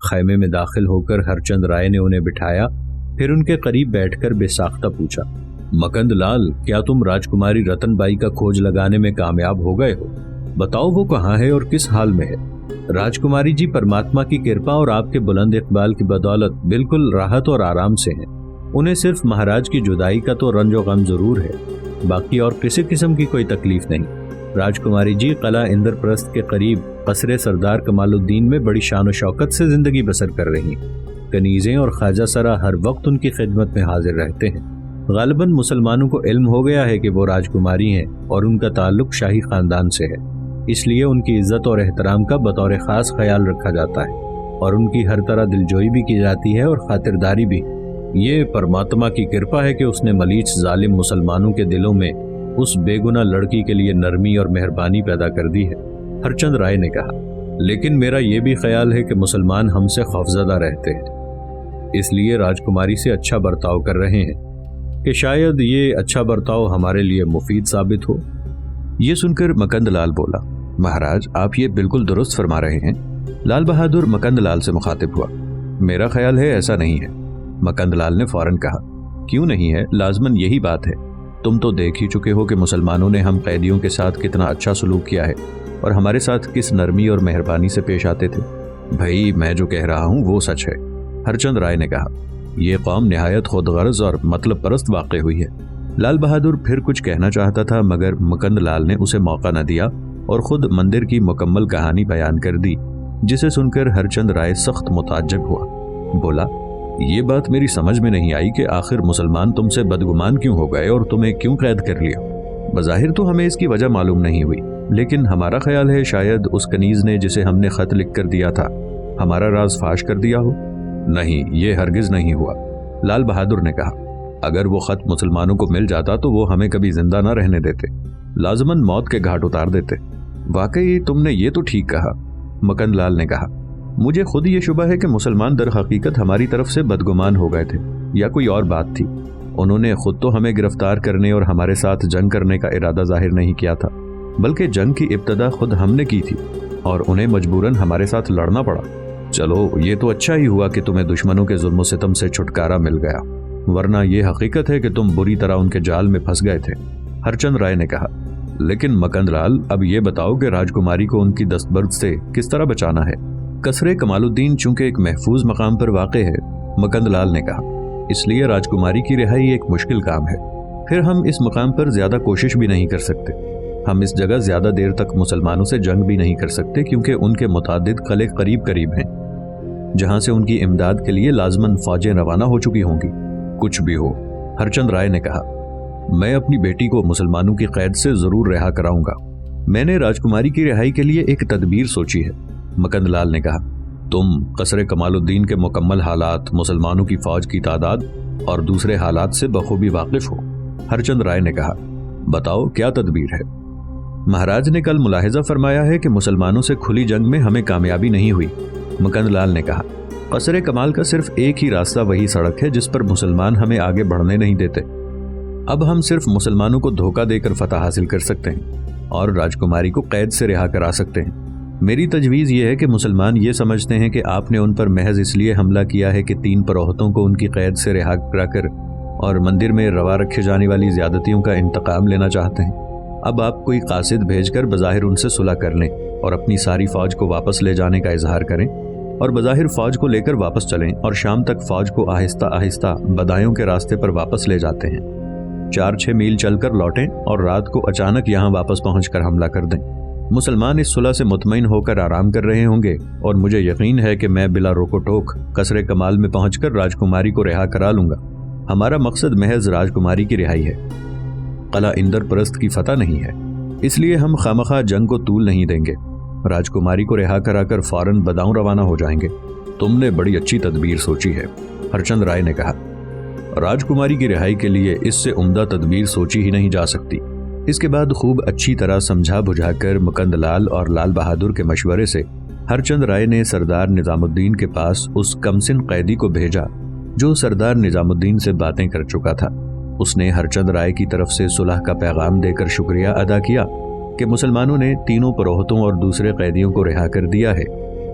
خیمے میں داخل ہو کر ہرچند رائے نے انہیں بٹھایا، پھر ان کے قریب بیٹھ کر بے ساختہ پوچھا، مکند لال، کیا تم راجکماری رتن بائی کا کھوج لگانے میں کامیاب ہو گئے ہو؟ بتاؤ وہ کہاں ہے اور کس حال میں ہے؟ راجکماری جی پرماتما کی کرپا اور آپ کے بلند اقبال کی بدولت بالکل راحت اور آرام سے ہیں۔ انہیں صرف مہاراج کی جدائی کا تو رنج و غم ضرور ہے، باقی اور کسی قسم کی کوئی تکلیف نہیں۔ راجکماری جی قلعہ اندر پرست کے قریب قصر سردار کمال الدین میں بڑی شان و شوکت سے زندگی بسر کر رہی ہیں۔ کنیزیں اور خواجہ سرا ہر وقت ان کی خدمت میں حاضر رہتے ہیں۔ غالباً مسلمانوں کو علم ہو گیا ہے کہ وہ راجکماری ہیں اور ان کا تعلق شاہی خاندان سے ہے، اس لیے ان کی عزت اور احترام کا بطور خاص خیال رکھا جاتا ہے اور ان کی ہر طرح دلجوئی بھی کی جاتی ہے اور خاطرداری بھی۔ یہ پرماتما کی کرپا ہے کہ اس نے ملیچ ظالم مسلمانوں کے دلوں میں اس بے گناہ لڑکی کے لیے نرمی اور مہربانی پیدا کر دی ہے، ہرچند رائے نے کہا۔ لیکن میرا یہ بھی خیال ہے کہ مسلمان ہم سے خوفزدہ رہتے ہیں، اس لیے راجکماری سے اچھا برتاؤ کر رہے ہیں کہ شاید یہ اچھا برتاؤ ہمارے لیے مفید ثابت ہو۔ یہ سن کر مکند لال بولا، مہاراج آپ یہ بالکل درست فرما رہے ہیں۔ لال بہادر مکند لال سے مخاطب ہوا، میرا خیال ہے ایسا نہیں ہے۔ مکند لال نے فوراً کہا، کیوں نہیں ہے؟ لازماً یہی بات ہے۔ تم تو دیکھ ہی چکے ہو کہ مسلمانوں نے ہم قیدیوں کے ساتھ کتنا اچھا سلوک کیا ہے اور ہمارے ساتھ کس نرمی اور مہربانی سے پیش آتے تھے۔ بھائی میں جو کہہ رہا ہوں وہ سچ ہے، ہرچند رائے نے کہا۔ یہ قوم نہایت خود غرض اور مطلب پرست واقع ہوئی ہے۔ لال بہادر پھر کچھ کہنا چاہتا تھا مگر مکند لال نے اسے موقع نہ دیا اور خود مندر کی مکمل کہانی بیان کر دی، جسے سن کر ہرچند رائے سخت متعجب ہوا۔ بولا، یہ بات میری سمجھ میں نہیں آئی کہ آخر مسلمان تم سے بدگمان کیوں ہو گئے اور تمہیں کیوں قید کر لیا؟ بظاہر تو ہمیں اس کی وجہ معلوم نہیں ہوئی، لیکن ہمارا خیال ہے شاید اس کنیز نے جسے ہم نے خط لکھ کر دیا تھا ہمارا راز فاش کر دیا ہو۔ نہیں، یہ ہرگز نہیں ہوا، لال بہادر نے کہا۔ اگر وہ خط مسلمانوں کو مل جاتا تو وہ ہمیں کبھی زندہ نہ رہنے دیتے، لازماً موت کے گھاٹ اتار دیتے۔ واقعی تم نے یہ تو ٹھیک کہا، مکند لال نے کہا۔ مجھے خود یہ شبہ ہے کہ مسلمان در حقیقت ہماری طرف سے بدگمان ہو گئے تھے یا کوئی اور بات تھی۔ انہوں نے خود تو ہمیں گرفتار کرنے اور ہمارے ساتھ جنگ کرنے کا ارادہ ظاہر نہیں کیا تھا، بلکہ جنگ کی ابتدا خود ہم نے کی تھی اور انہیں مجبوراً ہمارے ساتھ لڑنا پڑا۔ چلو یہ تو اچھا ہی ہوا کہ تمہیں دشمنوں کے ظلم و ستم سے چھٹکارا مل گیا، ورنہ یہ حقیقت ہے کہ تم بری طرح ان کے جال میں پھنس گئے تھے، ہرچند رائے نے کہا۔ لیکن مکند لال اب یہ بتاؤ کہ راجکماری کو ان کی دستبرد سے کس طرح بچانا ہے؟ قصر کمال الدین چونکہ ایک محفوظ مقام پر واقع ہے، مکند لال نے کہا، اس لیے راجکماری کی رہائی ایک مشکل کام ہے۔ پھر ہم اس مقام پر زیادہ کوشش بھی نہیں کر سکتے۔ ہم اس جگہ زیادہ دیر تک مسلمانوں سے جنگ بھی نہیں کر سکتے کیونکہ ان کے متعدد قلعے قریب قریب ہیں جہاں سے ان کی امداد کے لیے لازماً فوجیں روانہ ہو چکی ہوں گی۔ کچھ بھی ہو، ہرچند رائے نے کہا، میں اپنی بیٹی کو مسلمانوں کی قید سے ضرور رہا کراؤں گا۔ میں نے راجکماری کی رہائی کے لیے ایک تدبیر سوچی ہے، مکند لال نے کہا۔ تم قصر کمال الدین کے مکمل حالات، مسلمانوں کی فوج کی تعداد اور دوسرے حالات سے بخوبی واقف ہو، ہرچند رائے نے کہا۔ بتاؤ کیا تدبیر ہے؟ مہاراج نے کل ملاحظہ فرمایا ہے کہ مسلمانوں سے کھلی جنگ میں ہمیں کامیابی نہیں ہوئی، مکند لال نے کہا۔ قصر کمال کا صرف ایک ہی راستہ وہی سڑک ہے جس پر مسلمان ہمیں آگے بڑھنے نہیں دیتے۔ اب ہم صرف مسلمانوں کو دھوکہ دے کر فتح حاصل کر سکتے ہیں اور راجکماری کو قید سے رہا کرا سکتے ہیں۔ میری تجویز یہ ہے کہ مسلمان یہ سمجھتے ہیں کہ آپ نے ان پر محض اس لیے حملہ کیا ہے کہ 3 پروہتوں کو ان کی قید سے رہا کرا کر اور مندر میں روا رکھے جانے والی زیادتیوں کا انتقام لینا چاہتے ہیں۔ اب آپ کوئی قاصد بھیج کر بظاہر ان سے صلح کر لیں اور اپنی ساری فوج کو واپس لے جانے کا اظہار کریں اور بظاہر فوج کو لے کر واپس چلیں اور شام تک فوج کو آہستہ آہستہ بدایوں کے راستے پر واپس لے جاتے ہیں۔ 4-6 میل چل کر لوٹیں اور رات کو اچانک یہاں واپس پہنچ کر حملہ کر دیں۔ مسلمان اس صلح سے مطمئن ہو کر آرام کر رہے ہوں گے اور مجھے یقین ہے کہ میں بلا روک و ٹوک قصر کمال میں پہنچ کر راجکماری کو رہا کرا لوں گا۔ ہمارا مقصد محض راجکماری کی رہائی ہے، قلعہ اندر پرست کی فتح نہیں ہے، اس لیے ہم خامخواہ جنگ کو طول نہیں دیں گے۔ راجکماری کو رہا کرا کر فوراً بداؤں روانہ ہو جائیں گے۔ تم نے بڑی اچھی تدبیر سوچی ہے، ہرچند رائے نے کہا۔ راجکماری کی رہائی کے لیے اس سے عمدہ تدبیر سوچی ہی نہیں جا سکتی۔ اس کے بعد خوب اچھی طرح سمجھا بجھا کر مکند لال اور لال بہادر کے مشورے سے ہرچند رائے نے سردار نظام الدین کے پاس اس کمسن قیدی کو بھیجا جو سردار نظام الدین سے باتیں کر چکا تھا۔ اس نے ہرچند رائے کی طرف سے صلح کا پیغام دے کر شکریہ ادا کیا کہ مسلمانوں نے 3 پروہتوں اور دوسرے قیدیوں کو رہا کر دیا ہے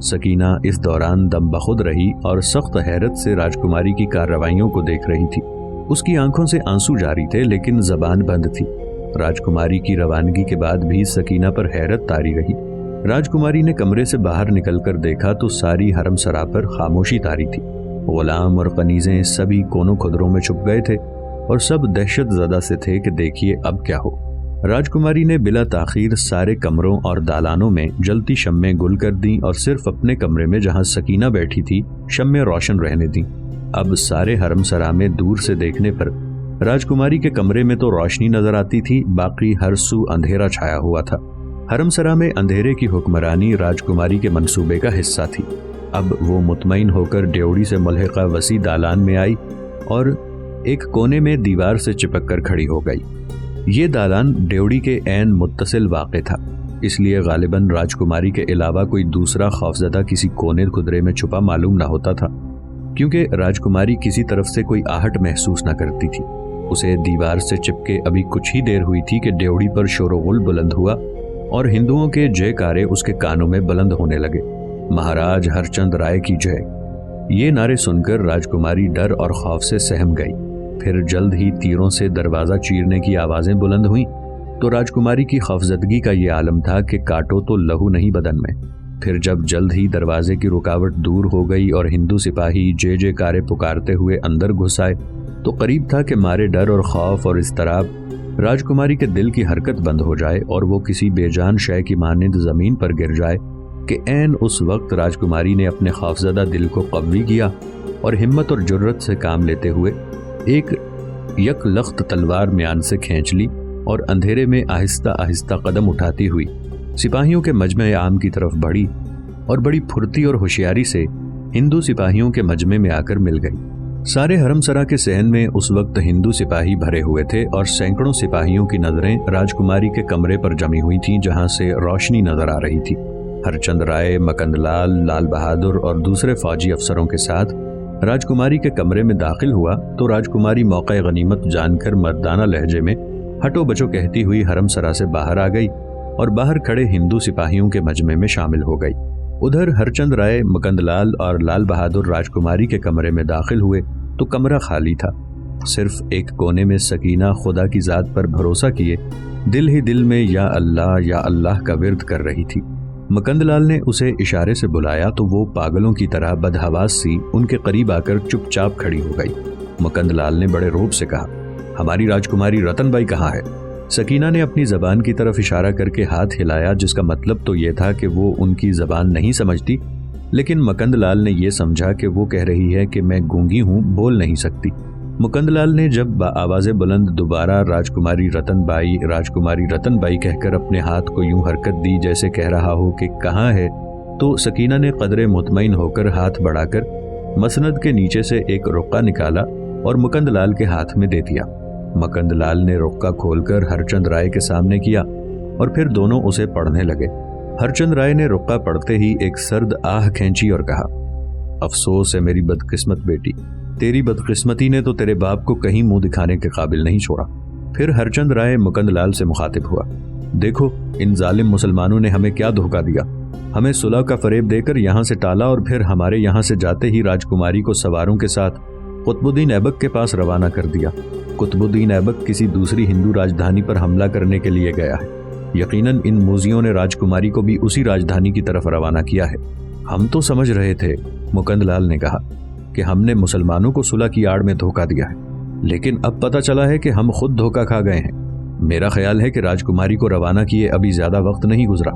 سکینہ اس دوران دم بخود رہی اور سخت حیرت سے راجکماری کی کارروائیوں کو دیکھ رہی تھی۔ اس کی آنکھوں سے آنسو جاری تھے لیکن زبان بند تھی۔ راجکماری کی روانگی کے بعد بھی سکینہ پر حیرت طاری رہی۔ راجکماری نے کمرے سے باہر نکل کر دیکھا تو ساری حرم سرا پر خاموشی طاری تھی۔ غلام اور کنیزیں سبھی کونوں کھدروں میں چھپ گئے تھے اور سب دہشت زدہ سے تھے کہ دیکھیے اب کیا ہو۔ راجکماری نے بلا تاخیر سارے کمروں اور دالانوں میں جلتی شمعیں گل کر دیں اور صرف اپنے کمرے میں جہاں سکینہ بیٹھی تھی شمعیں روشن رہنے دیں۔ اب سارے حرم سرا میں دور سے دیکھنے پر راجکماری کے کمرے میں تو روشنی نظر آتی تھی، باقی ہر سو اندھیرا چھایا ہوا تھا۔ حرم سرا میں اندھیرے کی حکمرانی راجکماری کے منصوبے کا حصہ تھی۔ اب وہ مطمئن ہو کر ڈیوڑی سے ملحقہ وسیع دالان میں آئی اور ایک کونے میں دیوار سے چپک کر کھڑی ہو گئی۔ یہ دالان ڈیوڑی کے عین متصل واقع تھا، اس لیے غالباً راجکماری کے علاوہ کوئی دوسرا خوفزدہ کسی کونے خدرے میں چھپا معلوم نہ ہوتا تھا، کیونکہ راجکماری کسی طرف سے کوئی آہٹ محسوس نہ کرتی تھی۔ اسے دیوار سے چپکے ابھی کچھ ہی دیر ہوئی تھی کہ ڈیوڑی پر شور و غل بلند ہوا اور ہندوؤں کے جے کارے اس کے کانوں میں بلند ہونے لگے۔ مہاراج ہرچند رائے کی جے! یہ نعرے سن کر راجکماری ڈر اور خوف سے سہم گئی۔ پھر جلد ہی تیروں سے دروازہ چیرنے کی آوازیں بلند ہوئیں تو راجکماری کی خوفزدگی کا یہ عالم تھا کہ کاٹو تو لہو نہیں بدن میں۔ پھر جب جلد ہی دروازے کی رکاوٹ دور ہو گئی اور ہندو سپاہی جے جے کارے پکارتے ہوئے اندر گھس آئے تو قریب تھا کہ مارے ڈر اور خوف اور اضطراب راجکماری کے دل کی حرکت بند ہو جائے اور وہ کسی بے جان شے کی مانند زمین پر گر جائے کہ عین اس وقت راجکماری نے اپنے خوفزدہ دل کو قوی کیا اور ہمت اور جرت سے کام لیتے ہوئے ایک یک لخت تلوار میان سے کھینچ لی اور اندھیرے میں آہستہ آہستہ قدم اٹھاتی ہوئی سپاہیوں کے مجمع عام کی طرف بڑھی اور بڑی پھرتی اور ہوشیاری سے ہندو سپاہیوں کے مجمع میں آ کر مل گئی۔ سارے حرم سرا کے صحن میں اس وقت ہندو سپاہی بھرے ہوئے تھے اور سینکڑوں سپاہیوں کی نظریں راجکماری کے کمرے پر جمی ہوئی تھیں جہاں سے روشنی نظر آ رہی تھی۔ ہرچند رائے، مکند لال، لال بہادر اور دوسرے فوجی افسروں کے ساتھ راجکماری کے کمرے میں داخل ہوا تو راجکماری موقع غنیمت جان کر مردانہ لہجے میں ہٹو بچو کہتی ہوئی حرم سرا سے باہر آ گئی اور باہر کھڑے ہندو سپاہیوں کے مجمع میں شامل ہو گئی۔ ادھر ہرچند رائے، مکند لال اور لال بہادر راجکماری کے کمرے میں داخل ہوئے تو کمرہ خالی تھا۔ صرف ایک کونے میں سکینہ خدا کی ذات پر بھروسہ کیے دل ہی دل میں یا اللہ کا ورد کر رہی تھی۔ مکند لال نے اسے اشارے سے بلایا تو وہ پاگلوں کی طرح بدحواس سی ان کے قریب آ کر چپ چاپ کھڑی ہو گئی۔ مکند لال نے بڑے روب سے کہا، ہماری راجکماری رتن بائی کہاں ہے؟ سکینہ نے اپنی زبان کی طرف اشارہ کر کے ہاتھ ہلایا، جس کا مطلب تو یہ تھا کہ وہ ان کی زبان نہیں سمجھتی، لیکن مکند لال نے یہ سمجھا کہ وہ کہہ رہی ہے کہ میں گونگی ہوں، بول نہیں سکتی۔ مکند لال نے جب بآواز بلند دوبارہ راجکماری رتن بائی کہہ کر اپنے ہاتھ کو یوں حرکت دی جیسے کہہ رہا ہو کہ کہاں ہے، تو سکینہ نے قدرے مطمئن ہو کر ہاتھ بڑھا کر مسند کے نیچے سے ایک رقعہ نکالا اور مکند لال کے ہاتھ میں دے دیا۔ مکند لال نے رقعہ کھول کر ہرچند رائے کے سامنے کیا اور پھر دونوں اسے پڑھنے لگے۔ ہرچند رائے نے رقعہ پڑھتے ہی ایک سرد آہ کھینچی اور کہا، افسوس ہے میری بدقسمت بیٹی، تیری بدقسمتی نے تو تیرے باپ کو کہیں منہ دکھانے کے قابل نہیں چھوڑا۔ پھر ہرچند رائے مکند لال سے مخاطب ہوا، دیکھو ان ظالم مسلمانوں نے ہمیں کیا دھوکہ دیا، ہمیں صلح کا فریب دے کر یہاں سے ٹالا اور پھر ہمارے یہاں سے جاتے ہی راجکماری کو سواروں کے ساتھ قطب الدین ایبک کے پاس روانہ کر دیا۔ قطب الدین ایبک کسی دوسری ہندو راجدھانی پر حملہ کرنے کے لیے گیا ہے، یقیناً ان موذیوں نے راجکماری کو بھی اسی راجدھانی کی طرف روانہ کیا ہے۔ ہم تو سمجھ رہے تھے، مکند لال نے کہا، کہ ہم نے مسلمانوں کو صلح کی آڑ میں دھوکہ دیا ہے، لیکن اب پتہ چلا ہے کہ ہم خود دھوکہ کھا گئے ہیں۔ میرا خیال ہے کہ راجکماری کو روانہ کیے ابھی زیادہ وقت نہیں گزرا،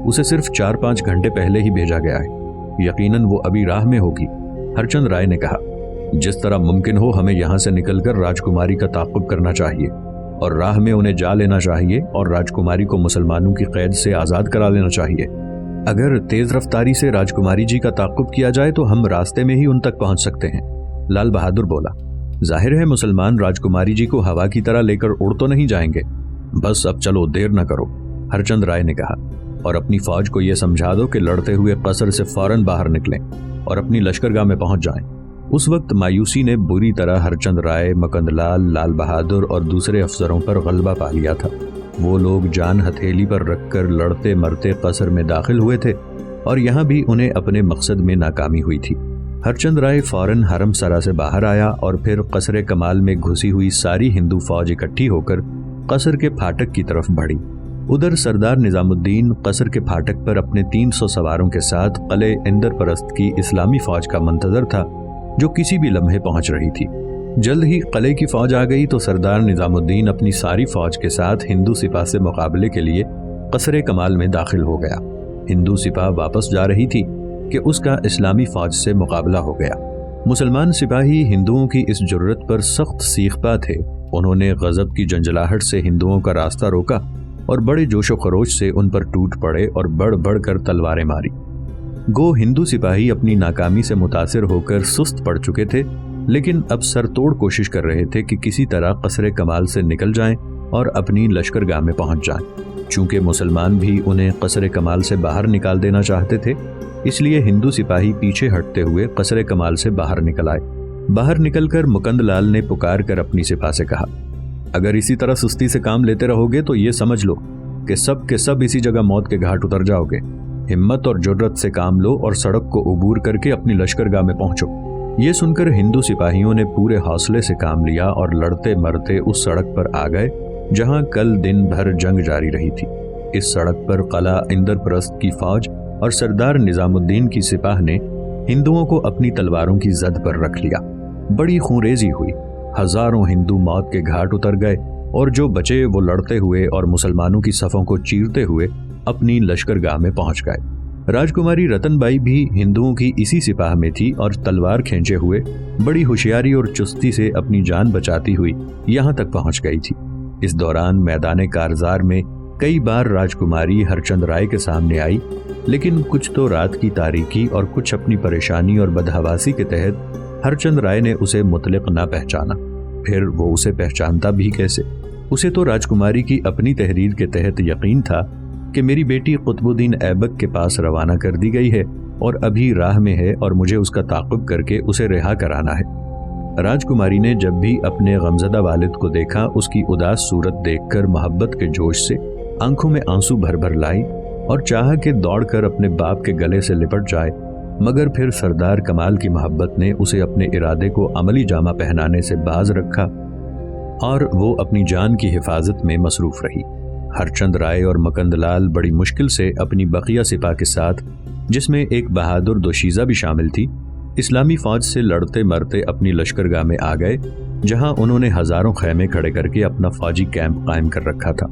اسے صرف 4-5 گھنٹے پہلے ہی بھیجا گیا ہے، یقیناً وہ ابھی راہ میں ہوگی۔ ہرچند رائے نے کہا، جس طرح ممکن ہو ہمیں یہاں سے نکل کر راجکماری کا تعاقب کرنا چاہیے اور راہ میں انہیں جا لینا چاہیے اور راجکماری کو مسلمانوں کی قید سے آزاد کرا لینا چاہیے۔ اگر تیز رفتاری سے راجکماری جی کا تعاقب کیا جائے تو ہم راستے میں ہی ان تک پہنچ سکتے ہیں۔ لال بہادر بولا، ظاہر ہے مسلمان راجکماری جی کو ہوا کی طرح لے کر اڑ تو نہیں جائیں گے، بس اب چلو دیر نہ کرو۔ ہرچند رائے نے کہا، اور اپنی فوج کو یہ سمجھا دو کہ لڑتے ہوئے قصر سے فوراً باہر نکلیں اور اپنی لشکرگاہ میں پہنچ جائیں۔ اس وقت مایوسی نے بری طرح ہرچند رائے، مکند لال، لال بہادر اور دوسرے افسروں پر غلبہ پا لیا تھا۔ وہ لوگ جان ہتھیلی پر رکھ کر لڑتے مرتے قصر میں داخل ہوئے تھے اور یہاں بھی انہیں اپنے مقصد میں ناکامی ہوئی تھی۔ ہرچند رائے فوراً حرم سرا سے باہر آیا اور پھر قصر کمال میں گھسی ہوئی ساری ہندو فوج اکٹھی ہو کر قصر کے پھاٹک کی طرف بڑھی۔ ادھر سردار نظام الدین قصر کے پھاٹک پر اپنے 300 سواروں کے ساتھ قلعے اندر پرست کی اسلامی فوج کا منتظر تھا جو کسی بھی لمحے پہنچ رہی تھی۔ جلد ہی قلعے کی فوج آ گئی تو سردار نظام الدین اپنی ساری فوج کے ساتھ ہندو سپاہ سے مقابلے کے لیے قصر کمال میں داخل ہو گیا۔ ہندو سپاہ واپس جا رہی تھی کہ اس کا اسلامی فوج سے مقابلہ ہو گیا۔ مسلمان سپاہی ہندوؤں کی اس جرت پر سخت سیخ پا تھے۔ انہوں نے غضب کی جنجلاہٹ سے ہندوؤں کا راستہ روکا اور بڑے جوش و خروش سے ان پر ٹوٹ پڑے اور بڑھ بڑھ کر تلواریں ماری۔ گو ہندو سپاہی اپنی ناکامی سے متاثر ہو کر سست پڑ چکے تھے، لیکن اب سر توڑ کوشش کر رہے تھے کہ کسی طرح قصر کمال سے نکل جائیں اور اپنی لشکرگاہ میں پہنچ جائیں۔ چونکہ مسلمان بھی انہیں قصر کمال سے باہر نکال دینا چاہتے تھے، اس لیے ہندو سپاہی پیچھے ہٹتے ہوئے قصر کمال سے باہر نکل آئے۔ باہر نکل کر مکند لال نے پکار کر اپنی سپاہ سے کہا، اگر اسی طرح سستی سے کام لیتے رہو گے تو یہ سمجھ لو کہ سب کے سب اسی جگہ موت کے گھاٹ اتر جاؤ گے۔ ہمت اور جرت سے کام لو اور سڑک کو عبور کر کے اپنی لشکرگاہ میں پہنچو۔ یہ سن کر ہندو سپاہیوں نے پورے حوصلے سے کام لیا اور لڑتے مرتے اس سڑک پر آ گئے جہاں کل دن بھر جنگ جاری رہی تھی۔ اس سڑک پر قلعہ اندر پرست کی فوج اور سردار نظام الدین کی سپاہ نے ہندوؤں کو اپنی تلواروں کی زد پر رکھ لیا۔ بڑی خونریزی ہوئی، ہزاروں ہندو موت کے گھاٹ اتر گئے اور جو بچے وہ لڑتے ہوئے اور مسلمانوں کی صفوں کو چیرتے ہوئے اپنی لشکرگاہ میں پہنچ گئے۔ راجکماری رتن بائی بھی ہندوؤں کی اسی سپاہ میں تھی اور تلوار کھینچے ہوئے بڑی ہوشیاری اور چستی سے اپنی جان بچاتی ہوئی یہاں تک پہنچ گئی تھی۔ اس دوران میدان کارزار میں کئی بار راجکماری ہرچند رائے کے سامنے آئی، لیکن کچھ تو رات کی تاریکی اور کچھ اپنی پریشانی اور بدحواسی کے تحت ہرچند رائے نے اسے مطلق نہ پہچانا۔ پھر وہ اسے پہچانتا بھی کیسے؟ اسے تو راجکماری کی اپنی تحریر کے تحت یقین تھا کہ میری بیٹی قطب الدین ایبک کے پاس روانہ کر دی گئی ہے اور ابھی راہ میں ہے اور مجھے اس کا تعاقب کر کے اسے رہا کرانا ہے۔ راجکماری نے جب بھی اپنے غمزدہ والد کو دیکھا، اس کی اداس صورت دیکھ کر محبت کے جوش سے آنکھوں میں آنسو بھر بھر لائی اور چاہا کہ دوڑ کر اپنے باپ کے گلے سے لپٹ جائے، مگر پھر سردار کمال کی محبت نے اسے اپنے ارادے کو عملی جامہ پہنانے سے باز رکھا اور وہ اپنی جان کی حفاظت میں مصروف رہی۔ ہرچند رائے اور مکند لال بڑی مشکل سے اپنی بقیہ سپاہ کے ساتھ، جس میں ایک بہادر دوشیزہ بھی شامل تھی، اسلامی فوج سے لڑتے مرتے اپنی لشکرگاہ میں آ گئے، جہاں انہوں نے ہزاروں خیمے کھڑے کر کے اپنا فوجی کیمپ قائم کر رکھا تھا۔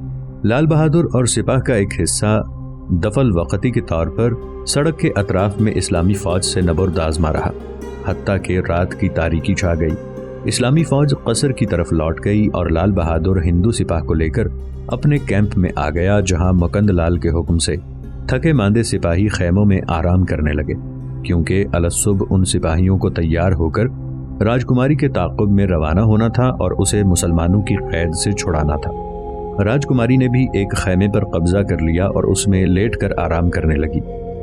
لال بہادر اور سپاہ کا ایک حصہ دفل وقتی کے طور پر سڑک کے اطراف میں اسلامی فوج سے نبرد آزما رہا، حتیٰ کہ رات کی تاریکی چھا گئی۔ اسلامی فوج قصر کی طرف لوٹ گئی اور لال بہادر ہندو سپاہ کو لے کر اپنے کیمپ میں آ گیا، جہاں مکند لال کے حکم سے تھکے ماندے سپاہی خیموں میں آرام کرنے لگے، کیونکہ الصبح ان سپاہیوں کو تیار ہو کر راجکماری کے تعاقب میں روانہ ہونا تھا اور اسے مسلمانوں کی قید سے چھڑانا تھا۔ راجکماری نے بھی ایک خیمے پر قبضہ کر لیا اور اس میں لیٹ کر آرام کرنے لگی۔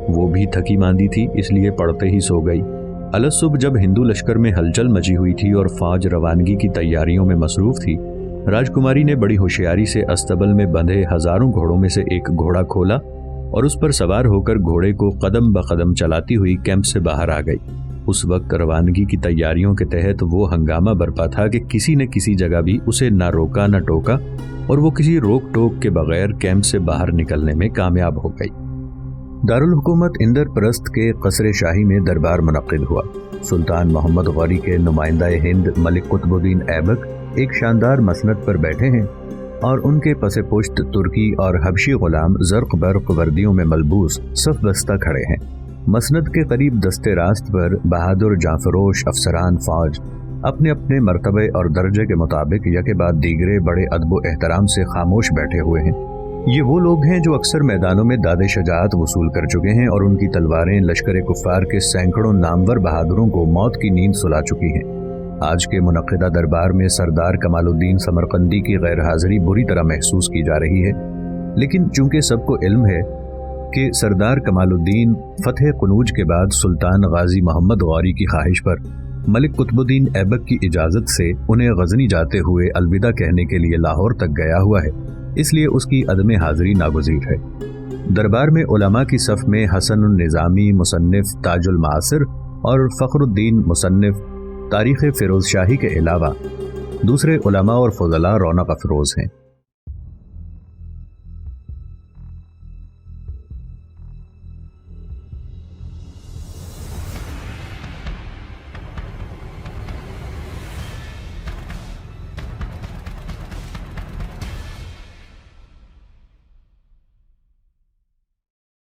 وہ بھی تھکی ماندی تھی، اس لیے پڑتے ہی سو گئی۔ الصبح جب ہندو لشکر میں ہلچل مچی ہوئی تھی اور فوج روانگی کی تیاریوں میں مصروف تھی، راجکماری نے بڑی ہوشیاری سے استبل میں بندھے ہزاروں گھوڑوں میں سے ایک گھوڑا کھولا اور اس پر سوار ہو کر گھوڑے کو قدم بقدم چلاتی ہوئی کیمپ سے باہر آ گئی۔ اس وقت روانگی کی تیاریوں کے تحت وہ ہنگامہ برپا تھا کہ کسی نے کسی جگہ بھی اسے نہ روکا نہ ٹوکا اور وہ کسی روک ٹوک کے بغیر کیمپ سے باہر نکلنے میں کامیاب ہو گئی۔ دارالحکومت اندر پرست کے قصر شاہی میں دربار منعقد ہوا۔ سلطان محمد غوری کے نمائندہ ہند ملک قطب الدین ایبک ایک شاندار مسند پر بیٹھے ہیں اور ان کے پس پشت ترکی اور حبشی غلام زرق برق وردیوں میں ملبوس صف بستہ کھڑے ہیں۔ مسند کے قریب دستے راست پر بہادر جانفروش افسران فوج اپنے اپنے مرتبے اور درجے کے مطابق یکے بعد دیگرے بڑے ادب و احترام سے خاموش بیٹھے ہوئے ہیں۔ یہ وہ لوگ ہیں جو اکثر میدانوں میں داد شجاعت وصول کر چکے ہیں اور ان کی تلواریں لشکر کفار کے سینکڑوں نامور بہادروں کو موت کی نیند سلا چکی ہیں۔ آج کے منعقدہ دربار میں سردار کمال الدین سمرقندی کی غیر حاضری بری طرح محسوس کی جا رہی ہے، لیکن چونکہ سب کو علم ہے کہ سردار کمال الدین فتح قنوج کے بعد سلطان غازی محمد غوری کی خواہش پر ملک قطب الدین ایبک کی اجازت سے انہیں غزنی جاتے ہوئے الوداع کہنے کے لیے لاہور تک گیا ہوا ہے، اس لیے اس کی عدم حاضری ناگزیر ہے۔ دربار میں علماء کی صف میں حسن النظامی مصنف تاج المعاصر اور فخر الدین مصنف تاریخ فیروز شاہی کے علاوہ دوسرے علماء اور فضلاء رونق افروز ہیں۔